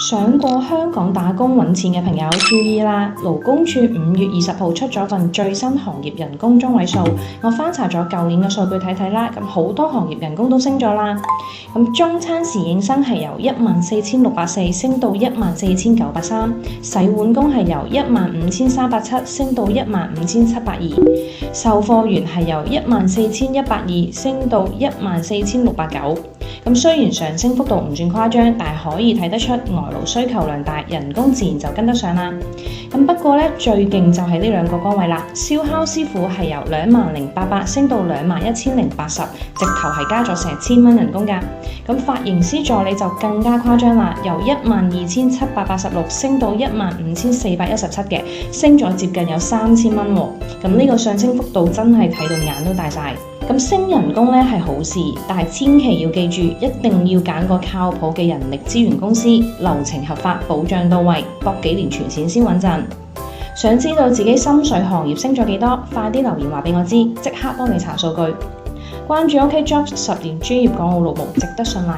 想過香港打工揾錢嘅朋友注意啦！勞工處5月20號出咗份最新行業人工中位數，我翻查咗舊年嘅數據睇睇啦，咁好多行業人工都升咗啦。咁中餐侍應生係由14,640升到14,930，洗碗工係由15,370升到15,720，售貨員係由14,120升到14,690。咁雖然上升幅度唔算誇張，但係可以睇得出外勞需求量大，人工自然就跟得上啦。咁不過咧，最勁就係呢兩個崗位啦。燒烤師傅係由20,080升到21,080，直頭係加咗成1000蚊人工㗎。咁髮型師助理就更加誇張啦，由12,786升到15,417嘅，升咗接近有3000蚊喎。咁呢個上升幅度真係睇到眼都大晒。咁升人工咧係好事，但係千祈要記住，一定要揀個靠譜嘅人力資源公司，流程合法，保障到位，搏幾年存錢先穩陣。想知道自己心水行業升咗幾多？快啲留言話俾我知，即刻幫你查數據。關注 OKJobs，10年專業港澳勞務，值得信賴。